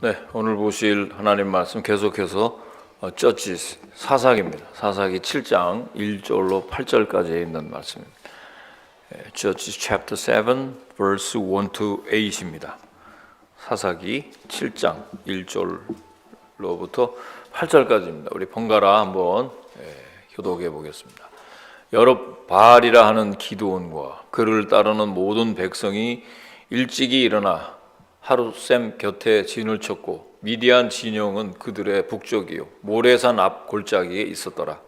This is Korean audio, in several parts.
네, 오늘 보실 하나님 말씀 계속해서 저지스 사사기입니다. 사사기 7장 1절로 8절까지 있는 말씀입니다. Judges chapter 7 verse 1 to 8입니다. 사사기 7장 1절로부터 8절까지입니다. 우리 번갈아 한번 교독해 보겠습니다. 여룹바알이라 하는 기드온과 그를 따르는 모든 백성이 일찍이 일어나 하룻샘 곁에 진을 쳤고 미디안 진영은 그들의 북쪽이요 모레산 앞 골짜기에 있었더라.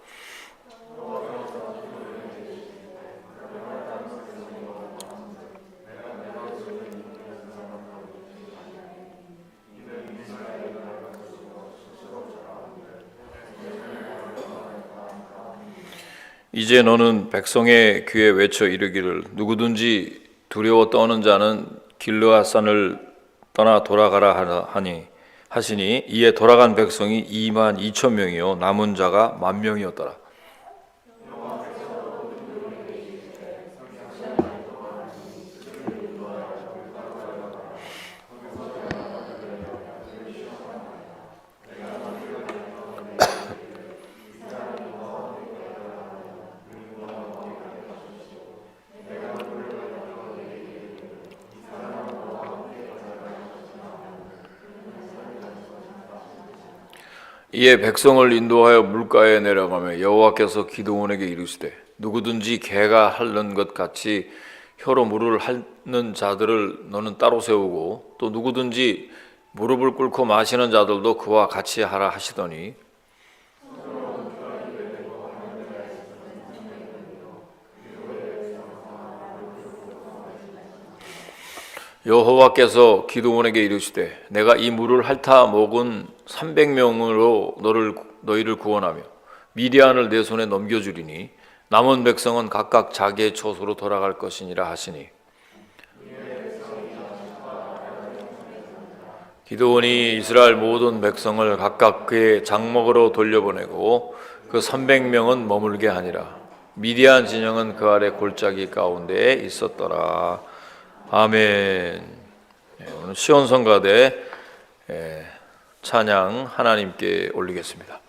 이제 너는 백성의 귀에 외쳐 이르기를 누구든지 두려워 떠는 자는 길르앗산을 떠나 돌아가라 하시니 이에 돌아간 백성이 2만 2천 명이요 남은 자가 1만 명이었더라. 이에 백성을 인도하여 물가에 내려가며 여호와께서 기드온에게 이르시되 누구든지 개가 핥는 것 같이 혀로 물을 핥는 자들을 너는 따로 세우고 또 누구든지 무릎을 꿇고 마시는 자들도 그와 같이 하라 하시더니 여호와께서 기드온에게 이르시되 내가 이 물을 핥아 먹은 300명으로 너희를 구원하며 미디안을 내 손에 넘겨주리니 남은 백성은 각각 자기의 처소로 돌아갈 것이니라 하시니 기드온이 이스라엘 모든 백성을 각각 그의 장막으로 돌려보내고 그 300명은 머물게 하니라. 미디안 진영은 그 아래 골짜기 가운데에 있었더라. 아멘. 오늘 시온성가대 찬양 하나님께 올리겠습니다.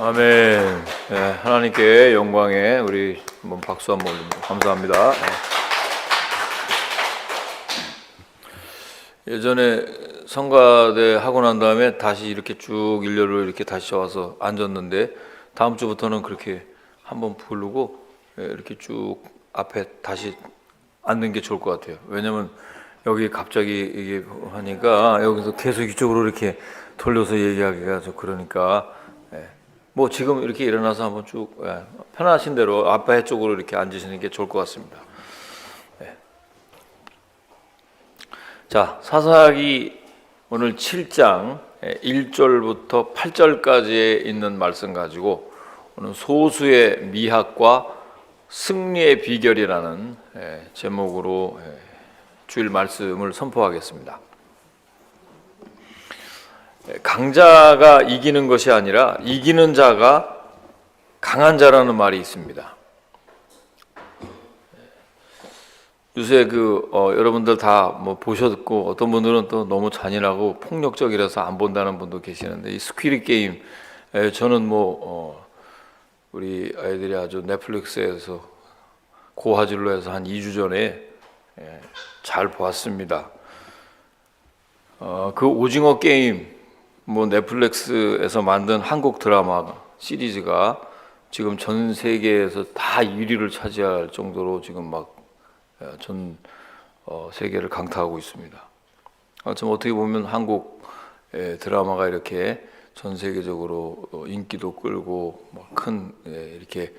아멘. 네, 하나님께 영광에 우리 한번 박수 한번 올립니다. 감사합니다. 예전에 성가대 하고 난 다음에 다시 이렇게 쭉 일렬로 이렇게 다시 와서 앉았는데 다음 주부터는 그렇게 한번 부르고 이렇게 쭉 앞에 다시 앉는 게 좋을 것 같아요. 왜냐면 여기 갑자기 이게 하니까 여기서 계속 이쪽으로 이렇게 돌려서 얘기하기가 좀 그러니까 뭐 지금 이렇게 일어나서 한번 쭉 편하신 대로 앞에 쪽으로 이렇게 앉으시는 게 좋을 것 같습니다. 자, 사사기 오늘 7장 1절부터 8절까지에 있는 말씀 가지고 오늘 소수의 미학과 승리의 비결이라는 제목으로 주일 말씀을 선포하겠습니다. 강자가 이기는 것이 아니라 이기는 자가 강한 자라는 말이 있습니다. 요새 여러분들 다 뭐 보셨고 어떤 분들은 또 너무 잔인하고 폭력적이라서 안 본다는 분도 계시는데 이 스퀴드 게임 저는 우리 아이들이 아주 넷플릭스에서 고화질로 해서 한 2주 전에 잘 보았습니다. 그 오징어 게임 넷플릭스에서 만든 한국 드라마 시리즈가 지금 전 세계에서 다 1위를 차지할 정도로 지금 전 세계를 강타하고 있습니다. 좀 어떻게 보면 한국 드라마가 이렇게 전 세계적으로 인기도 끌고 큰 이렇게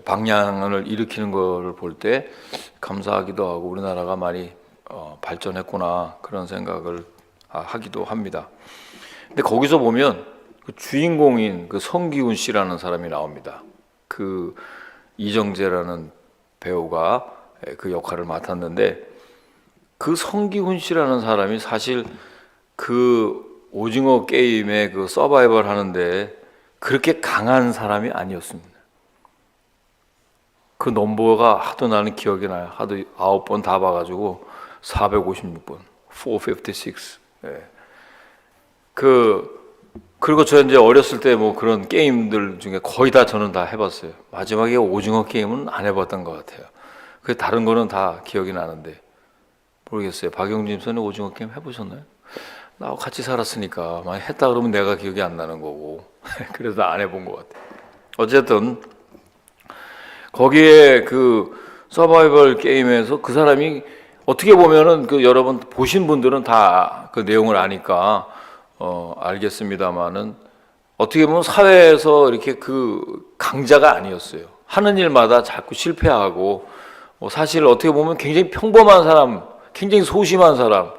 방향을 일으키는 것을 볼 때 감사하기도 하고 우리나라가 많이 발전했구나 그런 생각을 하기도 합니다. 근데 거기서 보면 그 주인공인 그 성기훈 씨라는 사람이 나옵니다. 그 이정재라는 배우가 그 역할을 맡았는데 그 성기훈 씨라는 사람이 사실 그 오징어 게임의 그 서바이벌 하는데 그렇게 강한 사람이 아니었습니다. 그 넘버가 하도 나는 기억이 나요. 하도 9번 다 봐가지고 456번, 456. 그리고 저 이제 어렸을 때 그런 게임들 중에 거의 다 저는 다 해봤어요. 마지막에 오징어 게임은 안 해봤던 것 같아요. 그 다른 거는 다 기억이 나는데 모르겠어요. 박영진 선생 오징어 게임 해보셨나요? 나하고 같이 살았으니까 만약 했다 그러면 내가 기억이 안 나는 거고 그래서 안 해본 것 같아요. 어쨌든 거기에 그 서바이벌 게임에서 그 사람이 어떻게 보면은 여러분 보신 분들은 다 그 내용을 아니까 알겠습니다만은 어떻게 보면 사회에서 이렇게 그 강자가 아니었어요. 하는 일마다 자꾸 실패하고 사실 어떻게 보면 굉장히 평범한 사람, 굉장히 소심한 사람,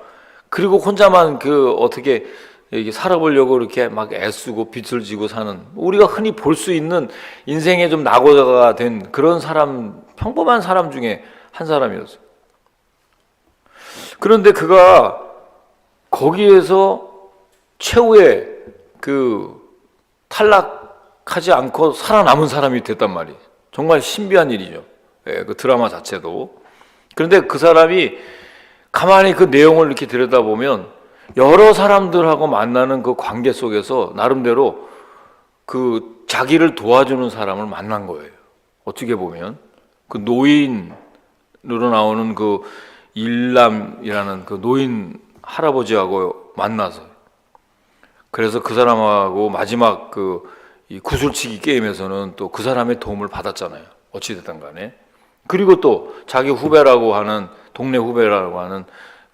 그리고 혼자만 어떻게 이게 살아보려고 이렇게 막 애쓰고 빚을 지고 사는 우리가 흔히 볼 수 있는 인생의 좀 낙오자가 된 그런 사람, 평범한 사람 중에 한 사람이었어요. 그런데 그가 거기에서 최후의 탈락하지 않고 살아남은 사람이 됐단 말이에요. 정말 신비한 일이죠. 그 드라마 자체도. 그런데 그 사람이 가만히 그 내용을 이렇게 들여다보면 여러 사람들하고 만나는 그 관계 속에서 나름대로 그 자기를 도와주는 사람을 만난 거예요. 어떻게 보면 그 노인으로 나오는 그 일남이라는 그 노인 할아버지하고 만나서 그래서 그 사람하고 마지막 이 구슬치기 게임에서는 또 그 사람의 도움을 받았잖아요. 어찌됐든 간에. 그리고 또 자기 후배라고 하는 동네 후배라고 하는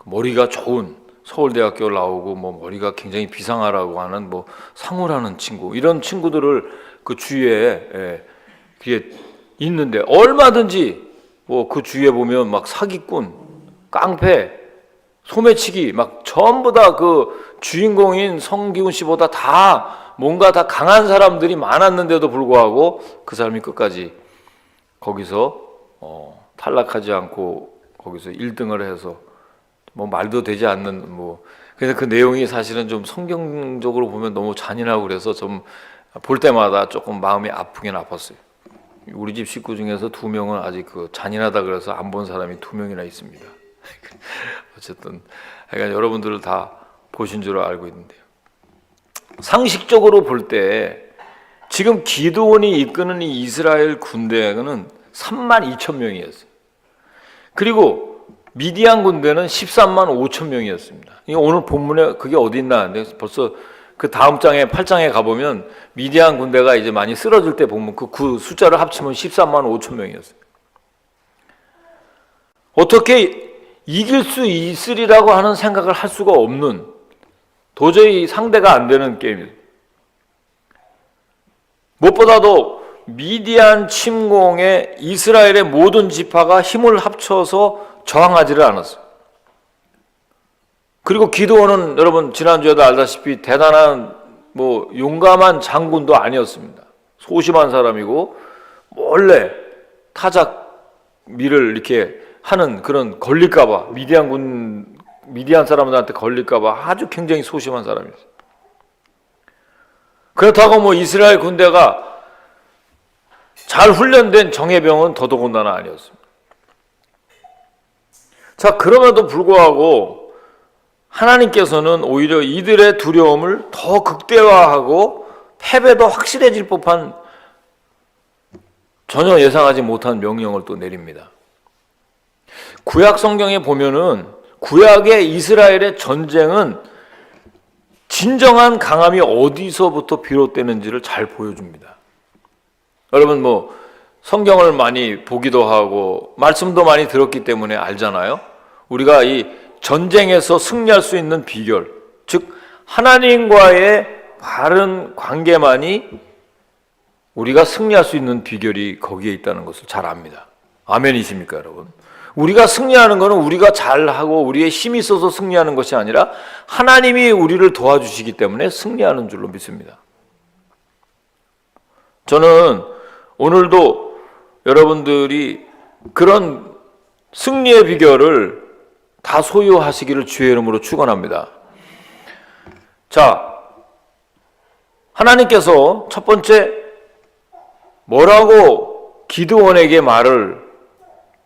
머리가 좋은 서울대학교 나오고 머리가 굉장히 비상하라고 하는 상우라는 친구 이런 친구들을 그 주위에 그게 있는데 얼마든지 그 주위에 보면 사기꾼, 깡패, 소매치기 전부 다 그 주인공인 성기훈 씨보다 다 뭔가 다 강한 사람들이 많았는데도 불구하고 그 사람이 끝까지 거기서 탈락하지 않고 거기서 1등을 해서 말도 되지 않는 그래서 그 내용이 사실은 좀 성경적으로 보면 너무 잔인하고 그래서 좀 볼 때마다 조금 마음이 아프긴 아팠어요. 우리 집 식구 중에서 2명은 아직 잔인하다 그래서 안 본 사람이 2명이나 있습니다. 어쨌든 하여간 여러분들을 다 보신 줄 알고 있는데요. 상식적으로 볼 때 지금 기드온이 이끄는 이 이스라엘 군대는 32,000명이었어요. 그리고 미디안 군대는 13만 5천 명이었습니다. 오늘 본문에 그게 어디 있나 하는데 벌써 그 다음 장에 8장에 가보면 미디안 군대가 이제 많이 쓰러질 때 보면 그 숫자를 합치면 13만 5천 명이었어요. 어떻게 이길 수 있으리라고 하는 생각을 할 수가 없는, 도저히 상대가 안 되는 게임이에요. 무엇보다도 미디안 침공에 이스라엘의 모든 지파가 힘을 합쳐서 저항하지를 않았어요. 그리고 기드온은 여러분 지난주에도 알다시피 대단한 용감한 장군도 아니었습니다. 소심한 사람이고 몰래 타작 밀을 이렇게 하는 그런 걸릴까봐 미디안 사람들한테 걸릴까봐 아주 굉장히 소심한 사람이었어요. 그렇다고 이스라엘 군대가 잘 훈련된 정예병은 더더군다나 아니었습니다. 자, 그럼에도 불구하고 하나님께서는 오히려 이들의 두려움을 더 극대화하고 패배도 확실해질 법한 전혀 예상하지 못한 명령을 또 내립니다. 구약 성경에 보면은 구약의 이스라엘의 전쟁은 진정한 강함이 어디서부터 비롯되는지를 잘 보여줍니다. 여러분 성경을 많이 보기도 하고 말씀도 많이 들었기 때문에 알잖아요. 우리가 이 전쟁에서 승리할 수 있는 비결, 즉 하나님과의 바른 관계만이 우리가 승리할 수 있는 비결이 거기에 있다는 것을 잘 압니다. 아멘이십니까, 여러분? 우리가 승리하는 것은 우리가 잘하고 우리의 힘이 있어서 승리하는 것이 아니라 하나님이 우리를 도와주시기 때문에 승리하는 줄로 믿습니다. 저는 오늘도 여러분들이 그런 승리의 비결을 다 소유하시기를 주의 이름으로 축원합니다. 자, 하나님께서 첫 번째 뭐라고 기드온에게 말을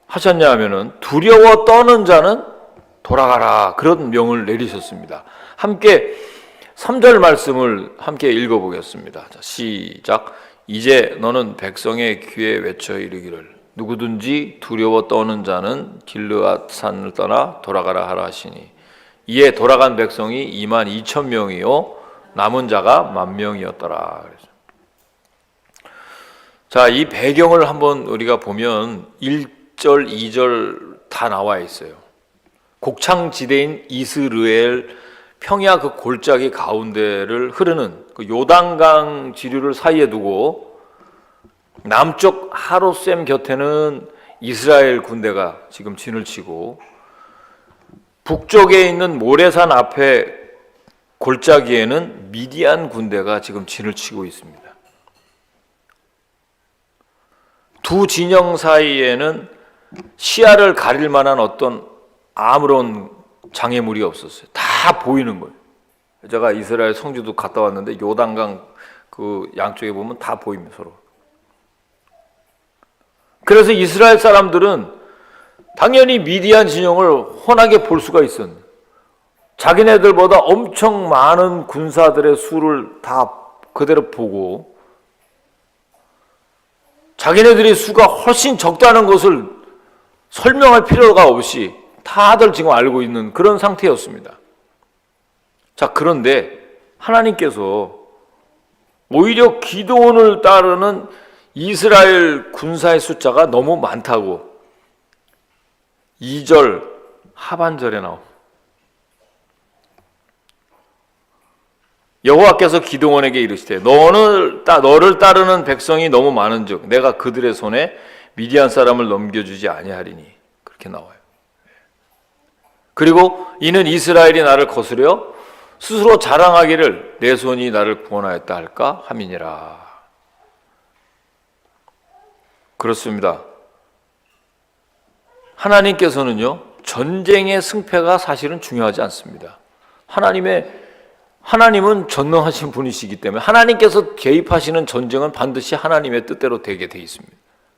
하셨냐 하면은 두려워 떠는 자는 돌아가라, 그런 명을 내리셨습니다. 함께 3절 말씀을 함께 읽어보겠습니다. 자, 시작. 이제 너는 백성의 귀에 외쳐 이르기를 누구든지 두려워 떠는 자는 길르앗 산을 떠나 돌아가라 하라 하시니 이에 돌아간 백성이 22,000명이요 남은 자가 10,000명이었더라. 자, 이 배경을 한번 우리가 보면 1절, 2절 다 나와 있어요. 곡창지대인 이스르엘 평야 그 골짜기 가운데를 흐르는 그 요단강 지류를 사이에 두고 남쪽 하롯셈 곁에는 이스라엘 군대가 지금 진을 치고 북쪽에 있는 모레산 앞에 골짜기에는 미디안 군대가 지금 진을 치고 있습니다. 두 진영 사이에는 시야를 가릴 만한 어떤 아무런 장애물이 없었어요. 다 보이는 거예요. 제가 이스라엘 성지도 갔다 왔는데 요단강 그 양쪽에 보면 다 보입니다, 서로. 그래서 이스라엘 사람들은 당연히 미디안 진영을 훤하게 볼 수가 있었는데 자기네들보다 엄청 많은 군사들의 수를 다 그대로 보고 자기네들의 수가 훨씬 적다는 것을 설명할 필요가 없이 다들 지금 알고 있는 그런 상태였습니다. 자, 그런데 하나님께서 오히려 기드온을 따르는 이스라엘 군사의 숫자가 너무 많다고 2절 하반절에 나옵니다. 여호와께서 기드온에게 이르시되 너를 따르는 백성이 너무 많은즉 내가 그들의 손에 미디안 사람을 넘겨주지 아니하리니, 그렇게 나와요. 그리고 이는 이스라엘이 나를 거스려 스스로 자랑하기를 내 손이 나를 구원하였다 할까 함이니라. 그렇습니다. 하나님께서는요, 전쟁의 승패가 사실은 중요하지 않습니다. 하나님은 전능하신 분이시기 때문에 하나님께서 개입하시는 전쟁은 반드시 하나님의 뜻대로 되게 돼 있습니다.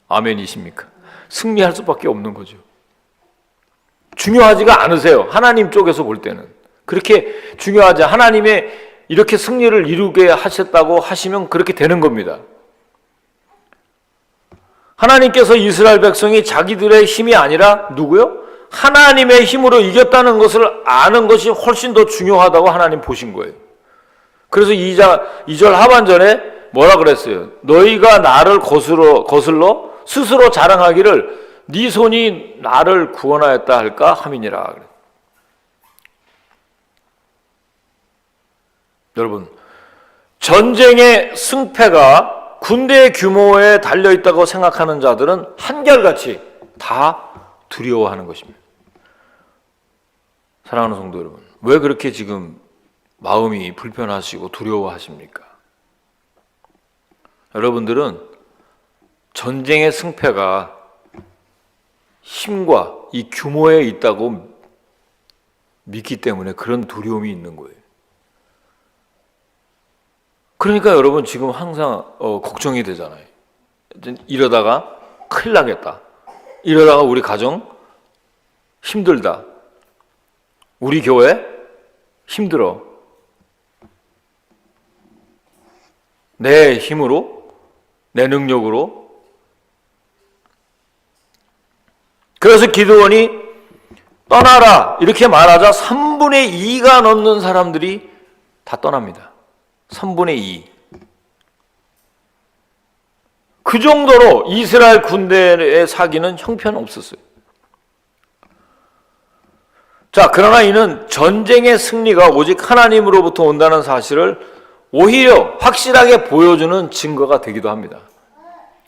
아멘이십니까? 승리할 수밖에 없는 거죠. 중요하지가 않으세요. 하나님 쪽에서 볼 때는 그렇게 중요하지, 하나님의 이렇게 승리를 이루게 하셨다고 하시면 그렇게 되는 겁니다. 하나님께서 이스라엘 백성이 자기들의 힘이 아니라 누구요? 하나님의 힘으로 이겼다는 것을 아는 것이 훨씬 더 중요하다고 하나님 보신 거예요. 그래서 2절 하반전에 뭐라 그랬어요? 너희가 나를 거슬러 스스로 자랑하기를 네 손이 나를 구원하였다 할까 함이니라. 여러분, 전쟁의 승패가 군대의 규모에 달려있다고 생각하는 자들은 한결같이 다 두려워하는 것입니다. 사랑하는 성도 여러분, 왜 그렇게 지금 마음이 불편하시고 두려워하십니까? 여러분들은 전쟁의 승패가 힘과 이 규모에 있다고 믿기 때문에 그런 두려움이 있는 거예요. 그러니까 여러분 지금 항상 걱정이 되잖아요. 이러다가 큰일 나겠다. 이러다가 우리 가정 힘들다. 우리 교회 힘들어. 내 힘으로, 내 능력으로. 그래서 기드온이 떠나라 이렇게 말하자 3분의 2가 넘는 사람들이 다 떠납니다. 3분의 2. 그 정도로 이스라엘 군대의 사기는 형편없었어요. 자, 그러나 이는 전쟁의 승리가 오직 하나님으로부터 온다는 사실을 오히려 확실하게 보여주는 증거가 되기도 합니다.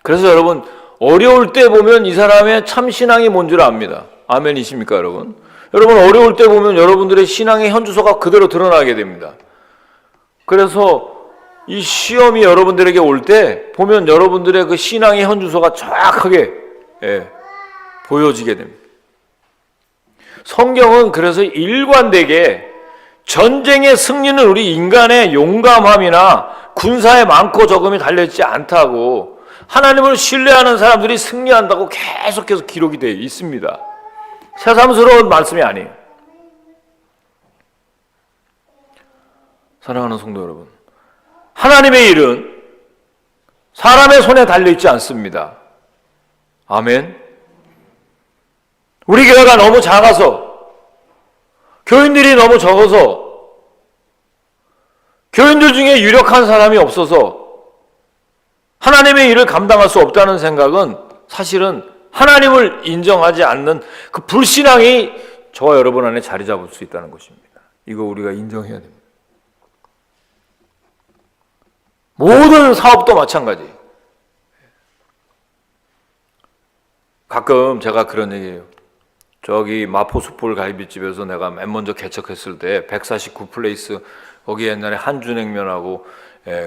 그래서 여러분, 어려울 때 보면 이 사람의 참 신앙이 뭔 줄 압니다. 아멘이십니까, 여러분? 여러분, 어려울 때 보면 여러분들의 신앙의 현주소가 그대로 드러나게 됩니다. 그래서 이 시험이 여러분들에게 올 때 보면 여러분들의 그 신앙의 현주소가 정확하게 보여지게 됩니다. 성경은 그래서 일관되게 전쟁의 승리는 우리 인간의 용감함이나 군사의 많고 적음이 달려있지 않다고, 하나님을 신뢰하는 사람들이 승리한다고 계속해서 기록이 되어 있습니다. 새삼스러운 말씀이 아니에요. 사랑하는 성도 여러분, 하나님의 일은 사람의 손에 달려있지 않습니다. 아멘. 우리 교회가 너무 작아서, 교인들이 너무 적어서, 교인들 중에 유력한 사람이 없어서 하나님의 일을 감당할 수 없다는 생각은 사실은 하나님을 인정하지 않는 그 불신앙이 저와 여러분 안에 자리 잡을 수 있다는 것입니다. 이거 우리가 인정해야 됩니다. 모든 사업도 마찬가지. 가끔 제가 그런 얘기해요. 저기 마포 숯불 갈비집에서 내가 맨 먼저 개척했을 때 149플레이스 거기 옛날에 한주냉면하고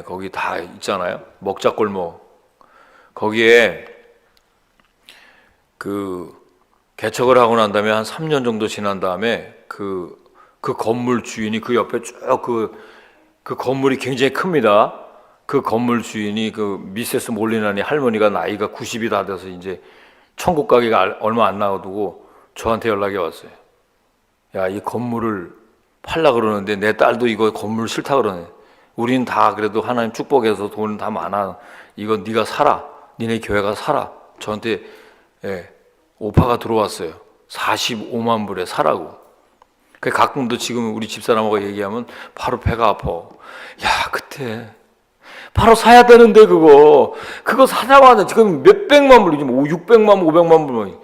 거기 다 있잖아요. 먹자골목. 거기에 그 개척을 하고 난 다음에 한 3년 정도 지난 다음에 그 건물 주인이 그 옆에 쭉 그 건물이 굉장히 큽니다. 그 건물 주인이 그 미세스 몰리나니 할머니가 나이가 90이 다 돼서 이제 천국 가기가 얼마 안 남아두고 저한테 연락이 왔어요. 야, 이 건물을 팔라 그러는데 내 딸도 이거 건물 싫다 그러네. 우린 다 그래도 하나님 축복해서 돈 다 많아. 이거 네가 사라. 니네 교회가 사라. 저한테 오파가 들어왔어요. 45만 불에 사라고. 그 가끔도 지금 우리 집사람하고 얘기하면 바로 배가 아파. 야, 그때 바로 사야 되는데 그거 사자마자 지금 몇백만 불이지, 뭐 600만 불, 500만 불.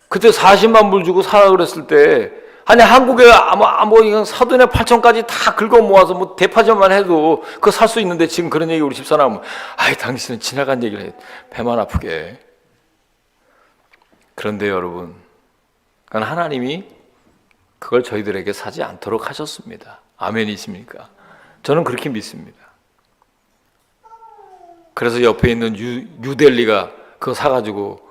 그때 40만 불 주고 사라 그랬을 때, 아니 한국에 뭐 이건 사돈의 8천까지 다 긁어 모아서 뭐 대파전만 해도 그거 살 수 있는데, 지금 그런 얘기 우리 집사람은 아이 당신은 지나간 얘기를 해. 배만 아프게. 그런데 여러분, 그러니까 하나님이 그걸 저희들에게 사지 않도록 하셨습니다. 아멘이십니까? 저는 그렇게 믿습니다. 그래서 옆에 있는 뉴델리가 그거 사가지고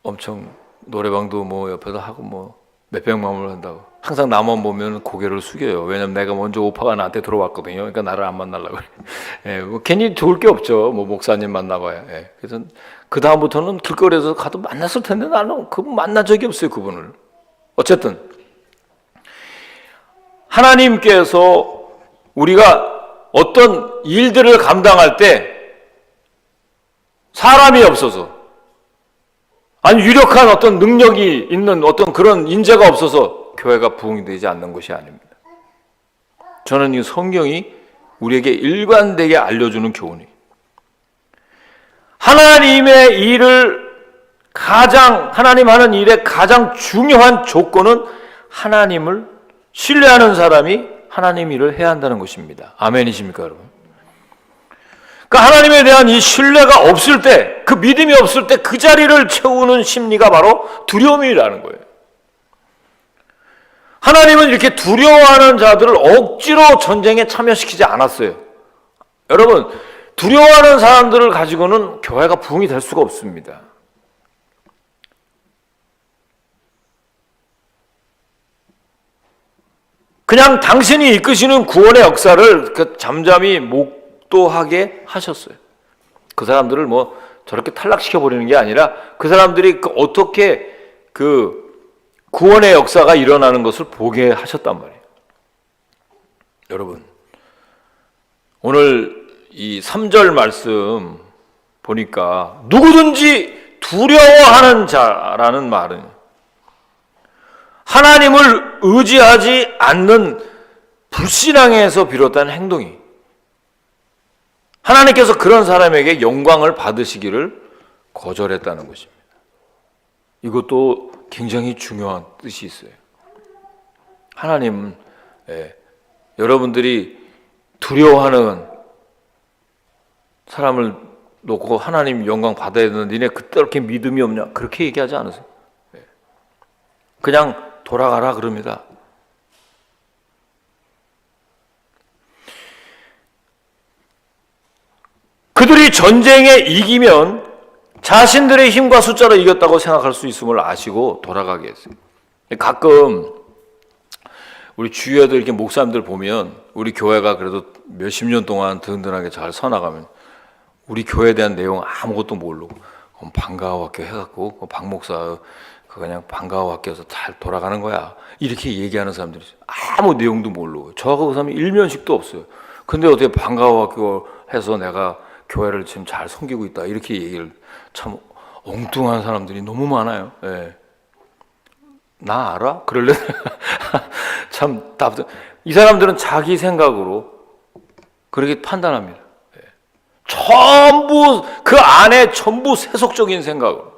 엄청 노래방도 뭐 옆에서 하고 뭐 몇백만 원을 한다고. 항상 나만 보면 고개를 숙여요. 왜냐면 내가 먼저 오파가 나한테 들어왔거든요. 그러니까 나를 안 만나려고 그래. 뭐 괜히 좋을 게 없죠. 뭐 목사님 만나봐야. 그래서 그 다음부터는 길거리에서 가도 만났을 텐데 나는 그분 만난 적이 없어요. 그분을. 어쨌든 하나님께서 우리가 어떤 일들을 감당할 때 사람이 없어서, 아니 유력한 어떤 능력이 있는 어떤 그런 인재가 없어서 교회가 부흥이 되지 않는 것이 아닙니다. 저는 이 성경이 우리에게 일관되게 알려주는 교훈이, 하나님의 일을 하나님 하는 일의 가장 중요한 조건은 하나님을 신뢰하는 사람이 하나님 일을 해야 한다는 것입니다. 아멘이십니까, 여러분? 그러니까 하나님에 대한 이 신뢰가 없을 때, 그 믿음이 없을 때 그 자리를 채우는 심리가 바로 두려움이라는 거예요. 하나님은 이렇게 두려워하는 자들을 억지로 전쟁에 참여시키지 않았어요. 여러분, 두려워하는 사람들을 가지고는 교회가 부흥이 될 수가 없습니다. 그냥 당신이 이끄시는 구원의 역사를 잠잠히 목도하게 하셨어요. 그 사람들을 뭐 저렇게 탈락시켜 버리는 게 아니라 그 사람들이 어떻게 구원의 역사가 일어나는 것을 보게 하셨단 말이에요. 여러분, 오늘 이 3절 말씀 보니까 누구든지 두려워하는 자라는 말은 하나님을 의지하지 않는 불신앙에서 비롯한 행동이, 하나님께서 그런 사람에게 영광을 받으시기를 거절했다는 것입니다. 이것도 굉장히 중요한 뜻이 있어요. 하나님은 여러분들이 두려워하는 사람을 놓고 하나님 영광 받아야 되는데 니네 그렇게 믿음이 없냐, 그렇게 얘기하지 않으세요. 그냥 돌아가라 그럽니다. 그들이 전쟁에 이기면 자신들의 힘과 숫자로 이겼다고 생각할 수 있음을 아시고 돌아가게 했어요. 가끔 우리 주위에도 이렇게 목사님들 보면 우리 교회가 그래도 몇십 년 동안 든든하게 잘 서나가면 우리 교회에 대한 내용 아무것도 모르고 반가워학교 해갖고 박 목사 그냥 반가워학교 해서 잘 돌아가는 거야 이렇게 얘기하는 사람들이 있어요. 아무 내용도 모르고. 저하고 그 사람이 일면식도 없어요. 근데 어떻게 반가워학교 해서 내가 교회를 지금 잘 섬기고 있다 이렇게 얘기를, 참 엉뚱한 사람들이 너무 많아요. 예. 나 알아? 그럴래? 참 답답. 이 사람들은 자기 생각으로 그렇게 판단합니다. 예. 전부 그 안에 전부 세속적인 생각으로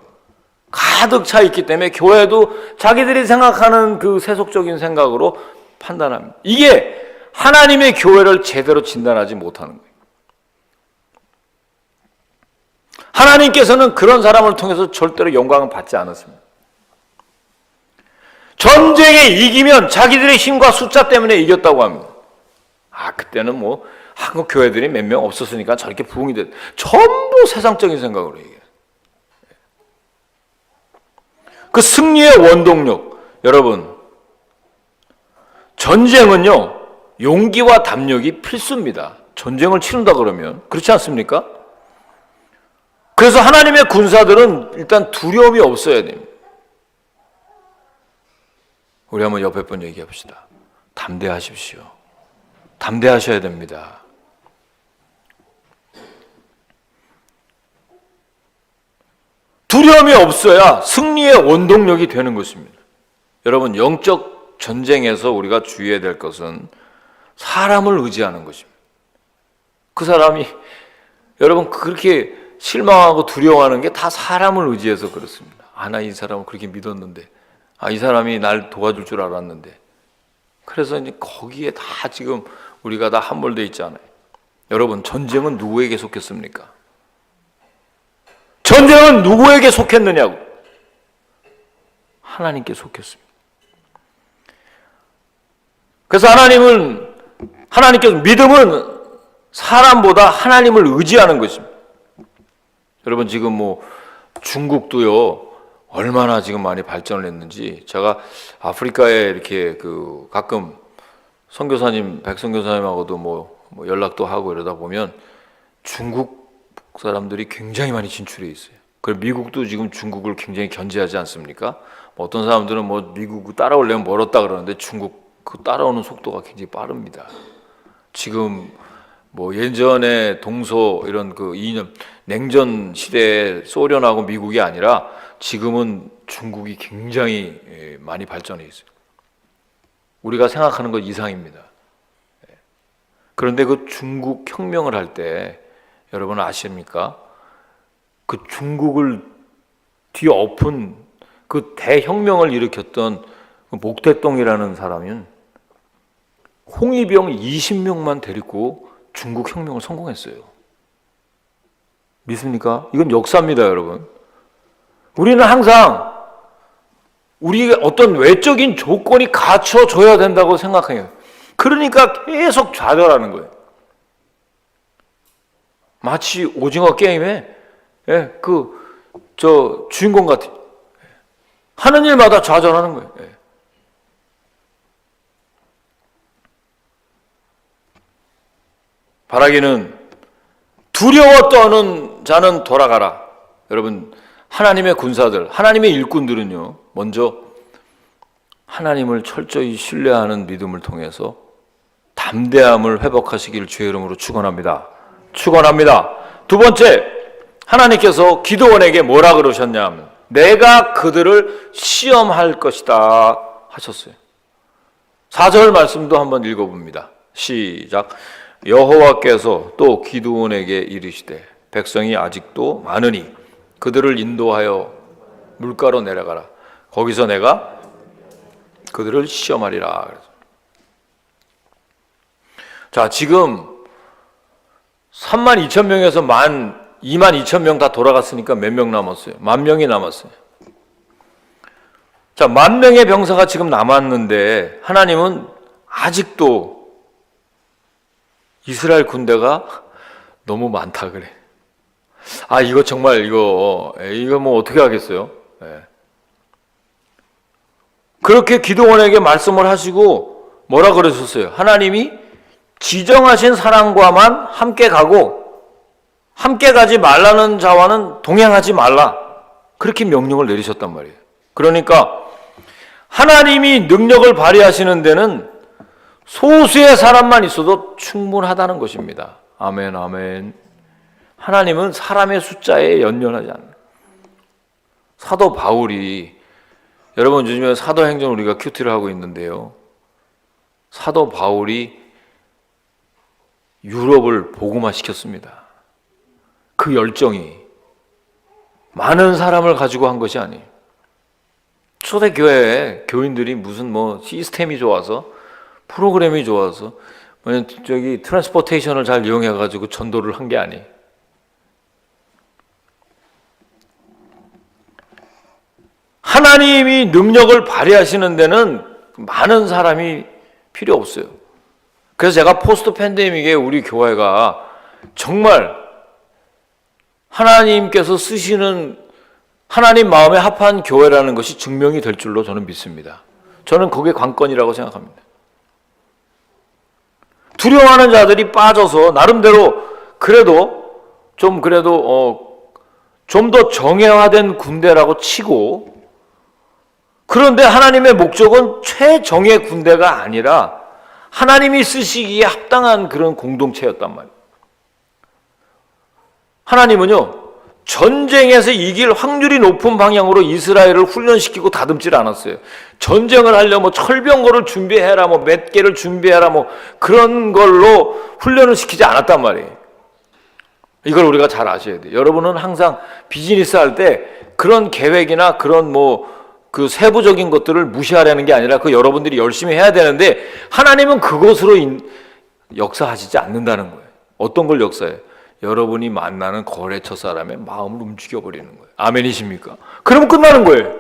가득 차 있기 때문에 교회도 자기들이 생각하는 그 세속적인 생각으로 판단합니다. 이게 하나님의 교회를 제대로 진단하지 못하는 거예요. 하나님께서는 그런 사람을 통해서 절대로 영광을 받지 않았습니다. 전쟁에 이기면 자기들의 힘과 숫자 때문에 이겼다고 합니다. 그때는 뭐 한국 교회들이 몇 명 없었으니까 저렇게 부흥이 됐. 전부 세상적인 생각으로 얘기해요. 그 승리의 원동력, 여러분, 전쟁은요 용기와 담력이 필수입니다. 전쟁을 치른다 그러면. 그렇지 않습니까? 그래서 하나님의 군사들은 일단 두려움이 없어야 됩니다. 우리 한번 옆에 분 얘기해 봅시다. 담대하십시오. 담대하셔야 됩니다. 두려움이 없어야 승리의 원동력이 되는 것입니다. 여러분, 영적 전쟁에서 우리가 주의해야 될 것은 사람을 의지하는 것입니다. 그 사람이, 여러분, 그렇게 실망하고 두려워하는 게 다 사람을 의지해서 그렇습니다. 나 이 사람을 그렇게 믿었는데, 이 사람이 날 도와줄 줄 알았는데. 그래서 이제 거기에 다 지금 우리가 다 함몰되어 있잖아요. 여러분, 전쟁은 누구에게 속했습니까? 전쟁은 누구에게 속했느냐고? 하나님께 속했습니다. 그래서 하나님께서 믿음은 사람보다 하나님을 의지하는 것입니다. 여러분, 지금 뭐 중국도요 얼마나 지금 많이 발전을 했는지, 제가 아프리카에 이렇게 가끔 선교사님, 백선교사님하고도 뭐 연락도 하고 이러다 보면 중국 사람들이 굉장히 많이 진출해 있어요. 그리고 미국도 지금 중국을 굉장히 견제하지 않습니까? 어떤 사람들은 뭐 미국 따라오려면 멀었다 그러는데 중국 그 따라오는 속도가 굉장히 빠릅니다. 지금 뭐 예전에 동서 이런 그 이념 냉전 시대에 소련하고 미국이 아니라 지금은 중국이 굉장히 많이 발전해 있어요. 우리가 생각하는 것 이상입니다. 그런데 그 중국 혁명을 할 때 여러분 아십니까? 그 중국을 뒤엎은 그 대혁명을 일으켰던 그 목대동이라는 사람은 홍위병 20명만 데리고 중국 혁명을 성공했어요. 믿습니까? 이건 역사입니다, 여러분. 우리는 항상 우리가 어떤 외적인 조건이 갖춰져야 된다고 생각해요. 그러니까 계속 좌절하는 거예요. 마치 오징어 게임에 주인공 같아요. 하는 일마다 좌절하는 거예요. 바라기는 두려워 떠는 자는 돌아가라. 여러분, 하나님의 군사들, 하나님의 일꾼들은요, 먼저 하나님을 철저히 신뢰하는 믿음을 통해서 담대함을 회복하시길 주의 이름으로 축원합니다. 축원합니다. 두 번째, 하나님께서 기드온에게 뭐라 그러셨냐면 내가 그들을 시험할 것이다 하셨어요. 4절 말씀도 한번 읽어봅니다. 시작. 여호와께서 또 기드온에게 이르시되 백성이 아직도 많으니 그들을 인도하여 물가로 내려가라. 거기서 내가 그들을 시험하리라. 자, 지금 32,000명에서 22,000명 다 돌아갔으니까 몇 명 남았어요? 10,000명이 남았어요. 자, 10,000명의 병사가 지금 남았는데 하나님은 아직도 이스라엘 군대가 너무 많다 그래. 아, 이거 정말 이거 뭐 어떻게 하겠어요? 그렇게 기드온에게 말씀을 하시고 뭐라 그러셨어요? 하나님이 지정하신 사람과만 함께 가고 함께 가지 말라는 자와는 동행하지 말라. 그렇게 명령을 내리셨단 말이에요. 그러니까 하나님이 능력을 발휘하시는 데는 소수의 사람만 있어도 충분하다는 것입니다. 아멘, 아멘. 하나님은 사람의 숫자에 연연하지 않아요. 사도 바울이, 여러분 요즘에 사도행전 우리가 큐티를 하고 있는데요, 사도 바울이 유럽을 복음화시켰습니다. 그 열정이 많은 사람을 가지고 한 것이 아니에요. 초대교회에 교인들이 무슨 뭐 시스템이 좋아서 프로그램이 좋아서 트랜스포테이션을 잘 이용해 가지고 전도를 한 게 아니에요. 하나님이 능력을 발휘하시는 데는 많은 사람이 필요 없어요. 그래서 제가 포스트 팬데믹에 우리 교회가 정말 하나님께서 쓰시는 하나님 마음에 합한 교회라는 것이 증명이 될 줄로 저는 믿습니다. 저는 그게 관건이라고 생각합니다. 두려워하는 자들이 빠져서 나름대로 그래도 좀 더 정예화된 군대라고 치고, 그런데 하나님의 목적은 최정예 군대가 아니라 하나님이 쓰시기에 합당한 그런 공동체였단 말이에요. 하나님은요, 전쟁에서 이길 확률이 높은 방향으로 이스라엘을 훈련시키고 다듬질 않았어요. 전쟁을 하려면 철병거를 준비해라, 뭐 몇 개를 준비해라, 뭐 그런 걸로 훈련을 시키지 않았단 말이에요. 이걸 우리가 잘 아셔야 돼요. 여러분은 항상 비즈니스 할 때 그런 계획이나 그런 그 세부적인 것들을 무시하려는 게 아니라 그 여러분들이 열심히 해야 되는데 하나님은 그것으로 역사하시지 않는다는 거예요. 어떤 걸 역사해요? 여러분이 만나는 거래처 사람의 마음을 움직여버리는 거예요. 아멘이십니까? 그러면 끝나는 거예요.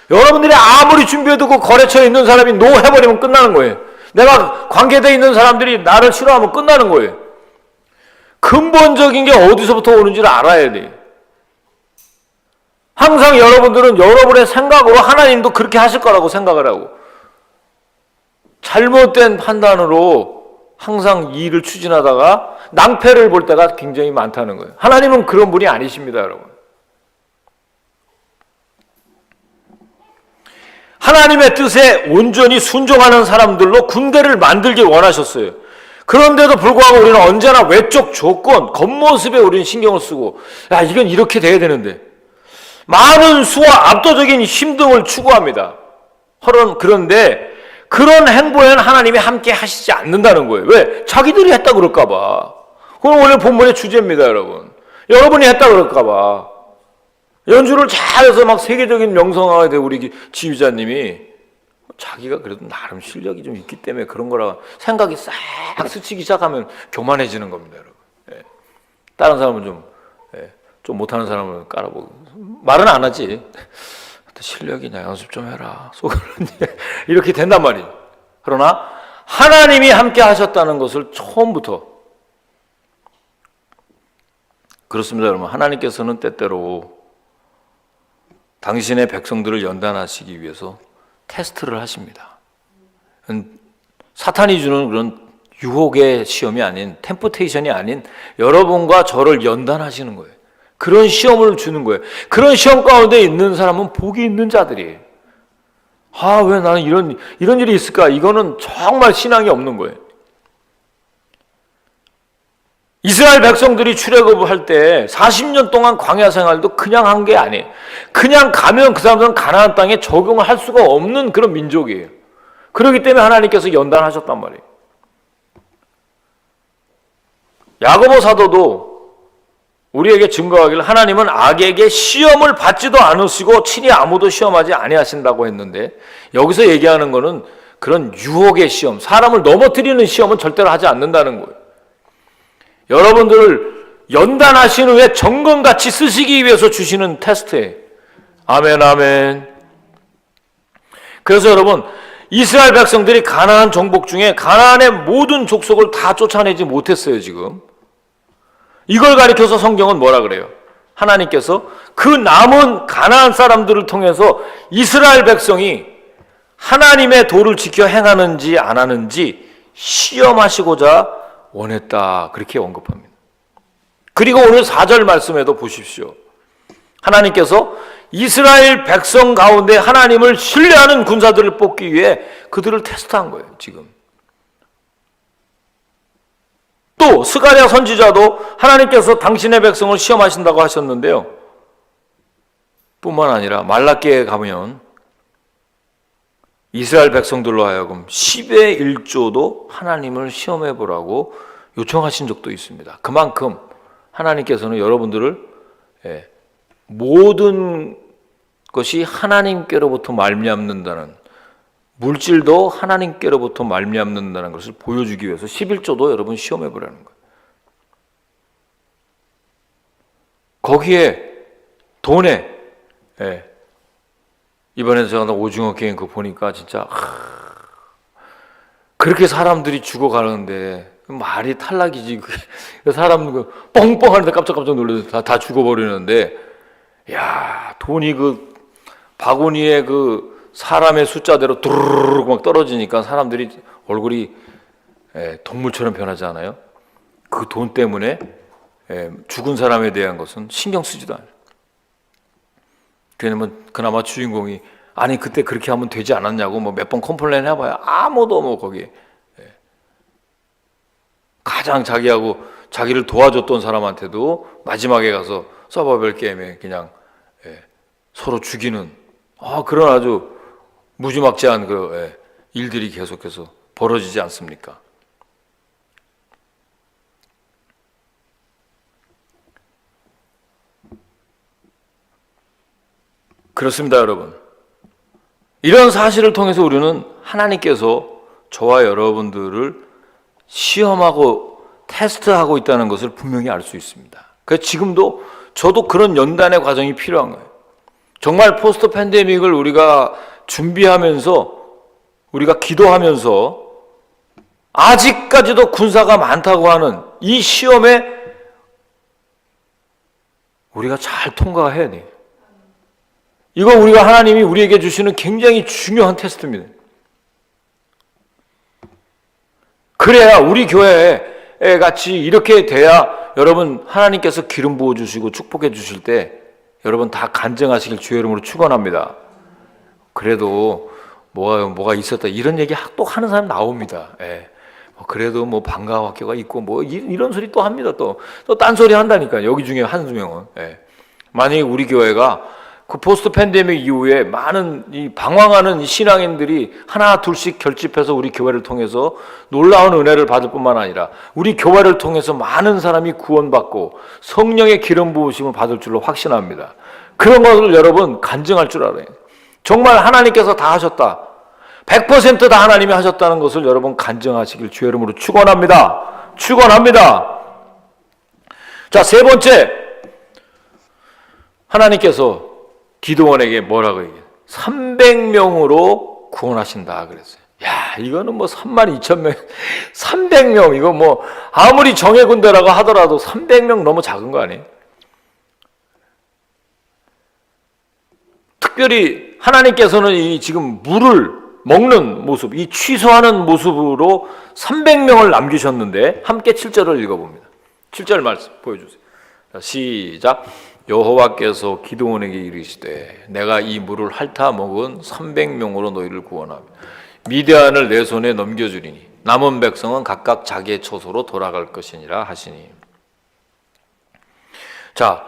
여러분들이 아무리 준비해도 그 거래처에 있는 사람이 노 해버리면 끝나는 거예요. 내가 관계되어 있는 사람들이 나를 싫어하면 끝나는 거예요. 근본적인 게 어디서부터 오는지를 알아야 돼요. 항상 여러분들은 여러분의 생각으로 하나님도 그렇게 하실 거라고 생각을 하고 잘못된 판단으로 항상 이 일을 추진하다가 낭패를 볼 때가 굉장히 많다는 거예요. 하나님은 그런 분이 아니십니다, 여러분. 하나님의 뜻에 온전히 순종하는 사람들로 군대를 만들길 원하셨어요. 그런데도 불구하고 우리는 언제나 외적 조건, 겉모습에 우리는 신경을 쓰고, 야, 이건 이렇게 돼야 되는데, 많은 수와 압도적인 힘 등을 추구합니다. 그런데 그런 행보에는 하나님이 함께 하시지 않는다는 거예요. 왜? 자기들이 했다 그럴까 봐. 그건 원래 본문의 주제입니다, 여러분. 여러분이 했다 그럴까 봐. 연주를 잘해서 막 세계적인 명성하게 된 우리 지휘자님이 자기가 그래도 나름 실력이 좀 있기 때문에 그런 거라 생각이 싹 스치기 시작하면 교만해지는 겁니다, 여러분. 예. 다른 사람은 좀 못하는 사람을 깔아보고 말은 안 하지. 실력이냐, 연습 좀 해라, 속으로는 이렇게 된단 말이에요. 그러나 하나님이 함께 하셨다는 것을 처음부터, 그렇습니다, 여러분. 하나님께서는 때때로 당신의 백성들을 연단하시기 위해서 테스트를 하십니다. 사탄이 주는 그런 유혹의 시험이 아닌, 템프테이션이 아닌 여러분과 저를 연단하시는 거예요. 그런 시험을 주는 거예요. 그런 시험 가운데 있는 사람은 복이 있는 자들이에요. 아, 왜 나는 이런 일이 있을까? 이거는 정말 신앙이 없는 거예요. 이스라엘 백성들이 출애굽을 할 때 40년 동안 광야 생활도 그냥 한 게 아니에요. 그냥 가면 그 사람들은 가나안 땅에 적용을 할 수가 없는 그런 민족이에요. 그렇기 때문에 하나님께서 연단하셨단 말이에요. 야고보 사도도 우리에게 증거하기를 하나님은 악에게 시험을 받지도 않으시고 친히 아무도 시험하지 아니하신다고 했는데, 여기서 얘기하는 거는 그런 유혹의 시험, 사람을 넘어뜨리는 시험은 절대로 하지 않는다는 거예요. 여러분들을 연단하신 후에 정금같이 쓰시기 위해서 주시는 테스트예요. 아멘, 아멘. 그래서 여러분, 이스라엘 백성들이 가나안 정복 중에 가나안의 모든 족속을 다 쫓아내지 못했어요, 지금. 이걸 가리켜서 성경은 뭐라 그래요? 하나님께서 그 남은 가나안 사람들을 통해서 이스라엘 백성이 하나님의 도를 지켜 행하는지 안 하는지 시험하시고자 원했다, 그렇게 언급합니다. 그리고 오늘 4절 말씀에도 보십시오. 하나님께서 이스라엘 백성 가운데 하나님을 신뢰하는 군사들을 뽑기 위해 그들을 테스트한 거예요, 지금. 또 스가랴 선지자도 하나님께서 당신의 백성을 시험하신다고 하셨는데요, 뿐만 아니라 말라기에 가면 이스라엘 백성들로 하여금 10의 1조도 하나님을 시험해 보라고 요청하신 적도 있습니다. 그만큼 하나님께서는 여러분들을 모든 것이 하나님께로부터 말미암는다는, 물질도 하나님께로부터 말미암는다는 것을 보여주기 위해서 11조도 여러분 시험해 보라는 거예요. 거기에 돈에 이번에 제가 오징어 게임 그거 보니까 진짜 그렇게 사람들이 죽어가는데 말이 탈락이지. 사람 뻥뻥하는데 깜짝깜짝 놀라서 다 죽어버리는데, 야, 돈이 그 바구니에 그 사람의 숫자대로 두루루루 막 떨어지니까 사람들이 얼굴이 동물처럼 변하지 않아요? 그 돈 때문에 죽은 사람에 대한 것은 신경 쓰지도 않아요. 왜냐면 그나마 주인공이 아니 그때 그렇게 하면 되지 않았냐고 뭐 몇 번 컴플레인 해봐야 아무도 뭐 거기에 가장 자기를 도와줬던 사람한테도 마지막에 가서 서바이벌 게임에 그냥 서로 죽이는 그런 아주 무지막지한 그 일들이 계속해서 벌어지지 않습니까? 그렇습니다, 여러분. 이런 사실을 통해서 우리는 하나님께서 저와 여러분들을 시험하고 테스트하고 있다는 것을 분명히 알 수 있습니다. 그래서 지금도 저도 그런 연단의 과정이 필요한 거예요. 정말 포스트 팬데믹을 우리가 준비하면서, 우리가 기도하면서 아직까지도 군사가 많다고 하는 이 시험에 우리가 잘 통과해야 돼요. 이거 우리가 하나님이 우리에게 주시는 굉장히 중요한 테스트입니다. 그래야 우리 교회에 같이 이렇게 돼야 여러분 하나님께서 기름 부어주시고 축복해 주실 때 여러분 다 간증하시길 주의 이름으로 축원합니다. 그래도 뭐가 있었다 이런 얘기 또 하는 사람 나옵니다. 예. 그래도 뭐 방과 학교가 있고 뭐 이런 소리 또 합니다. 또 딴소리 한다니까. 여기 중에 한두 명은. 예. 만약에 우리 교회가 그 포스트 팬데믹 이후에 많은 이 방황하는 신앙인들이 하나 둘씩 결집해서 우리 교회를 통해서 놀라운 은혜를 받을 뿐만 아니라 우리 교회를 통해서 많은 사람이 구원받고 성령의 기름 부으심을 받을 줄로 확신합니다. 그런 것을 여러분 간증할 줄 알아요. 정말 하나님께서 다 하셨다. 100%다 하나님이 하셨다는 것을 여러분 간증하시길 주의 이름으로 축원합니다. 축원합니다. 자, 세 번째, 하나님께서 기드온에게 뭐라고 얘기해요? 300명으로 구원하신다 그랬어요. 야, 이거는 뭐 32,000명, 300명, 이거 뭐 아무리 정예 군대라고 하더라도 300명 너무 작은 거 아니에요? 특별히 하나님께서는 이 지금 물을 먹는 모습, 이 취소하는 모습으로 300명을 남기셨는데 함께 7절을 읽어봅니다. 7절 말씀 보여주세요. 자, 시작. 여호와께서 기드온에게 이르시되 내가 이 물을 핥아 먹은 300명으로 너희를 구원하며 미디안을 내 손에 넘겨주리니 남은 백성은 각각 자기의 처소로 돌아갈 것이니라 하시니. 자,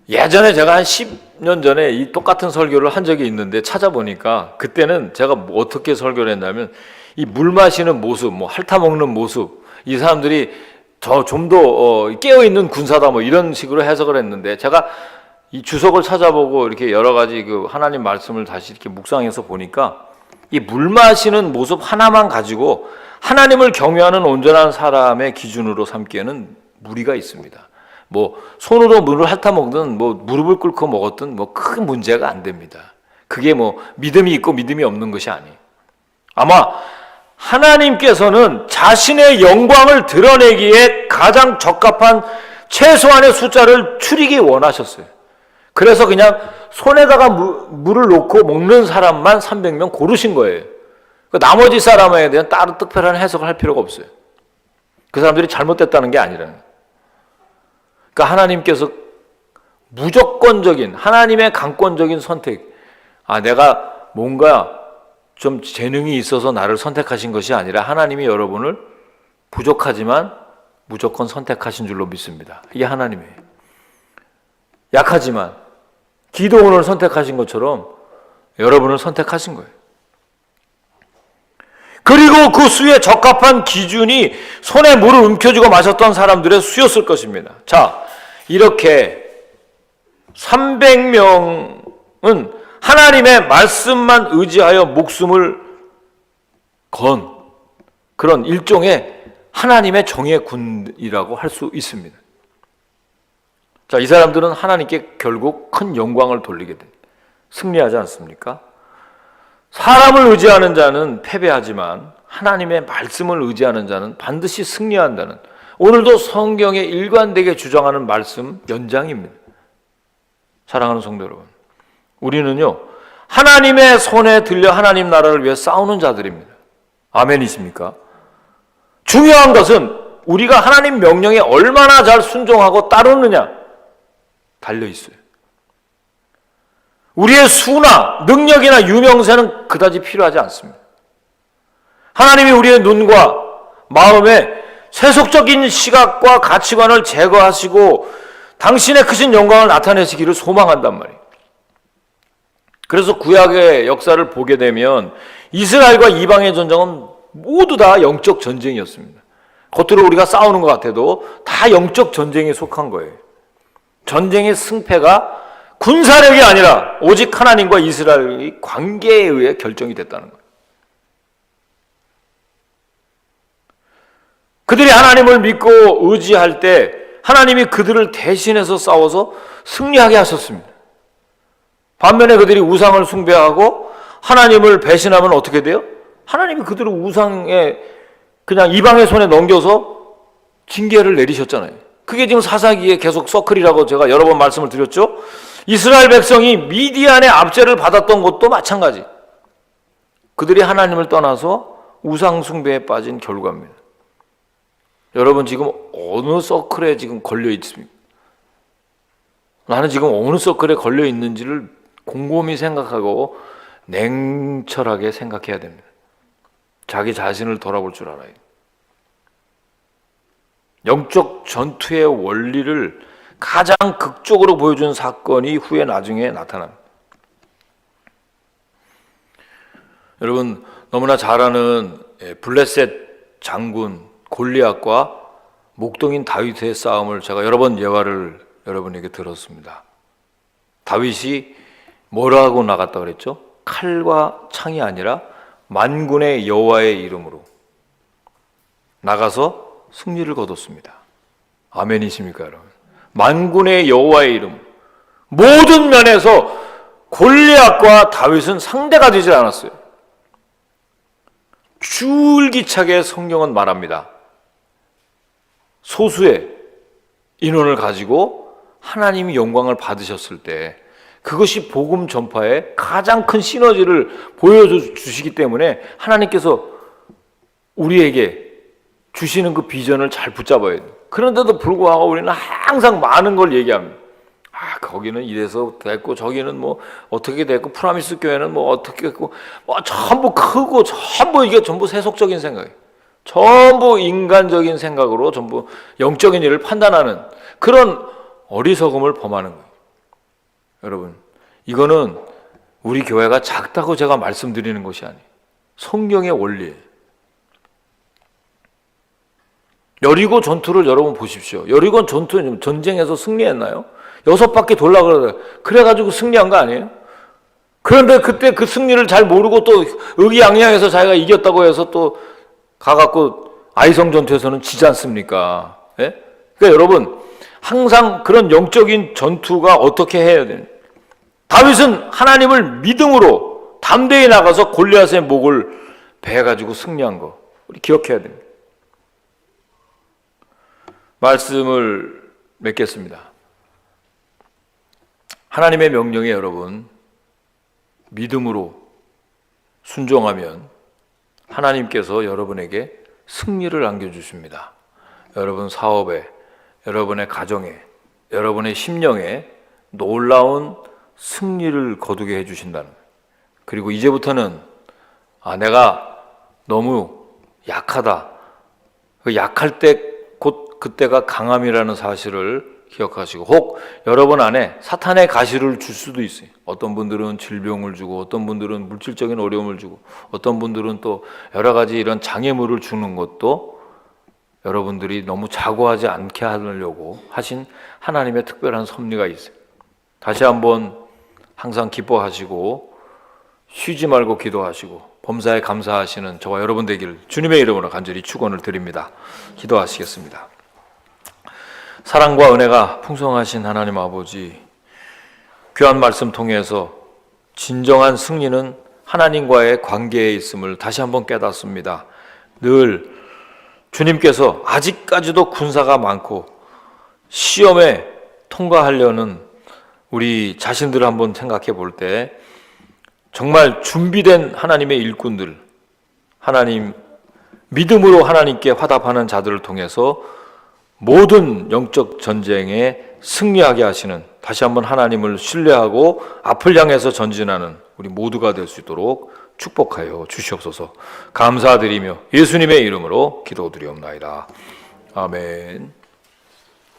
예전에 제가 한 10년 전에 이 똑같은 설교를 한 적이 있는데 찾아보니까 그때는 제가 어떻게 설교를 했냐면 이 물 마시는 모습, 뭐 핥아 먹는 모습, 이 사람들이 좀 더 깨어있는 군사다 뭐 이런 식으로 해석을 했는데 제가 이 주석을 찾아보고 이렇게 여러 가지 그 하나님 말씀을 다시 이렇게 묵상해서 보니까 이 물 마시는 모습 하나만 가지고 하나님을 경외하는 온전한 사람의 기준으로 삼기에는 무리가 있습니다. 뭐 손으로 물을 핥아 먹든 뭐 무릎을 꿇고 먹었든 뭐 큰 문제가 안 됩니다. 그게 뭐 믿음이 있고 믿음이 없는 것이 아니에요. 아마 하나님께서는 자신의 영광을 드러내기에 가장 적합한 최소한의 숫자를 추리기 원하셨어요. 그래서 그냥 손에다가 물을 놓고 먹는 사람만 300명 고르신 거예요. 나머지 사람에 대한 따로 특별한 해석을 할 필요가 없어요. 그 사람들이 잘못됐다는 게 아니라는 거예요. 그러니까 하나님께서 무조건적인 하나님의 강권적인 선택, 내가 뭔가 좀 재능이 있어서 나를 선택하신 것이 아니라 하나님이 여러분을 부족하지만 무조건 선택하신 줄로 믿습니다. 이게 하나님이에요. 약하지만 기드온을 선택하신 것처럼 여러분을 선택하신 거예요. 그리고 그 수에 적합한 기준이 손에 물을 움켜쥐고 마셨던 사람들의 수였을 것입니다. 자, 이렇게 300명은 하나님의 말씀만 의지하여 목숨을 건 그런 일종의 하나님의 정의 군이라고 할 수 있습니다. 자, 이 사람들은 하나님께 결국 큰 영광을 돌리게 됩니다. 승리하지 않습니까? 사람을 의지하는 자는 패배하지만 하나님의 말씀을 의지하는 자는 반드시 승리한다는, 오늘도 성경에 일관되게 주장하는 말씀 연장입니다. 사랑하는 성도 여러분, 우리는요 하나님의 손에 들려 하나님 나라를 위해 싸우는 자들입니다. 아멘이십니까? 중요한 것은 우리가 하나님 명령에 얼마나 잘 순종하고 따르느냐 달려있어요. 우리의 수나 능력이나 유명세는 그다지 필요하지 않습니다. 하나님이 우리의 눈과 마음에 세속적인 시각과 가치관을 제거하시고 당신의 크신 영광을 나타내시기를 소망한단 말이에요. 그래서 구약의 역사를 보게 되면 이스라엘과 이방의 전쟁은 모두 다 영적 전쟁이었습니다. 겉으로 우리가 싸우는 것 같아도 다 영적 전쟁에 속한 거예요. 전쟁의 승패가 군사력이 아니라 오직 하나님과 이스라엘의 관계에 의해 결정이 됐다는 거예요. 그들이 하나님을 믿고 의지할 때 하나님이 그들을 대신해서 싸워서 승리하게 하셨습니다. 반면에 그들이 우상을 숭배하고 하나님을 배신하면 어떻게 돼요? 하나님이 그들을 우상에 그냥 이방의 손에 넘겨서 징계를 내리셨잖아요. 그게 지금 사사기에 계속 서클이라고 제가 여러 번 말씀을 드렸죠. 이스라엘 백성이 미디안의 압제를 받았던 것도 마찬가지. 그들이 하나님을 떠나서 우상 숭배에 빠진 결과입니다. 여러분 지금 어느 서클에 지금 걸려 있습니까? 나는 지금 어느 서클에 걸려 있는지를 곰곰이 생각하고 냉철하게 생각해야 됩니다. 자기 자신을 돌아볼 줄 알아요. 영적 전투의 원리를 가장 극적으로 보여준 사건이 후에 나중에 나타납니다. 여러분 너무나 잘 아는 블레셋 장군 골리앗과 목동인 다윗의 싸움을 제가 여러 번 예화를 여러분에게 들었습니다. 다윗이 뭐라고 나갔다 그랬죠? 칼과 창이 아니라 만군의 여호와의 이름으로 나가서 승리를 거뒀습니다. 아멘이십니까 여러분? 만군의 여호와의 이름, 모든 면에서 골리앗과 다윗은 상대가 되지 않았어요. 줄기차게 성경은 말합니다. 소수의 인원을 가지고 하나님이 영광을 받으셨을 때 그것이 복음 전파에 가장 큰 시너지를 보여주시기 때문에 하나님께서 우리에게 주시는 그 비전을 잘 붙잡아야 돼요. 그런데도 불구하고 우리는 항상 많은 걸 얘기합니다. 거기는 이래서 됐고 저기는 뭐 어떻게 됐고 프라미스 교회는 뭐 어떻게 됐고 전부 크고 전부 이게 전부 세속적인 생각이에요. 전부 인간적인 생각으로 전부 영적인 일을 판단하는 그런 어리석음을 범하는 거예요. 여러분 이거는 우리 교회가 작다고 제가 말씀드리는 것이 아니에요. 성경의 원리예요. 여리고 전투를 여러분 보십시오. 여리고 전투는 전쟁에서 승리했나요? 6바퀴 돌라 그래가지고 승리한 거 아니에요? 그런데 그때 그 승리를 잘 모르고 또 의기양양해서 자기가 이겼다고 해서 또 가갖고 아이성 전투에서는 지지 않습니까? 예? 그러니까 여러분 항상 그런 영적인 전투가 어떻게 해야 되는? 다윗은 하나님을 믿음으로 담대히 나가서 골리앗의 목을 베가지고 승리한 거 우리 기억해야 됩니다. 말씀을 맺겠습니다. 하나님의 명령에 여러분 믿음으로 순종하면 하나님께서 여러분에게 승리를 안겨주십니다. 여러분 사업에, 여러분의 가정에, 여러분의 심령에 놀라운 승리를 거두게 해주신다는 거예요. 그리고 이제부터는 내가 너무 약하다. 그 약할 때 곧 그때가 강함이라는 사실을 기억하시고 혹 여러분 안에 사탄의 가시를 줄 수도 있어요. 어떤 분들은 질병을 주고 어떤 분들은 물질적인 어려움을 주고 어떤 분들은 또 여러 가지 이런 장애물을 주는 것도 여러분들이 너무 자고하지 않게 하려고 하신 하나님의 특별한 섭리가 있어요. 다시 한번 항상 기뻐하시고 쉬지 말고 기도하시고 범사에 감사하시는 저와 여러분 되기를 주님의 이름으로 간절히 축원을 드립니다. 기도하시겠습니다. 사랑과 은혜가 풍성하신 하나님 아버지, 귀한 말씀 통해서 진정한 승리는 하나님과의 관계에 있음을 다시 한번 깨닫습니다. 늘 주님께서 아직까지도 군사가 많고 시험에 통과하려는 우리 자신들을 한번 생각해 볼 때 정말 준비된 하나님의 일꾼들, 하나님 믿음으로 하나님께 화답하는 자들을 통해서 모든 영적 전쟁에 승리하게 하시는, 다시 한번 하나님을 신뢰하고 앞을 향해서 전진하는 우리 모두가 될 수 있도록 축복하여 주시옵소서. 감사드리며 예수님의 이름으로 기도드리옵나이다. 아멘.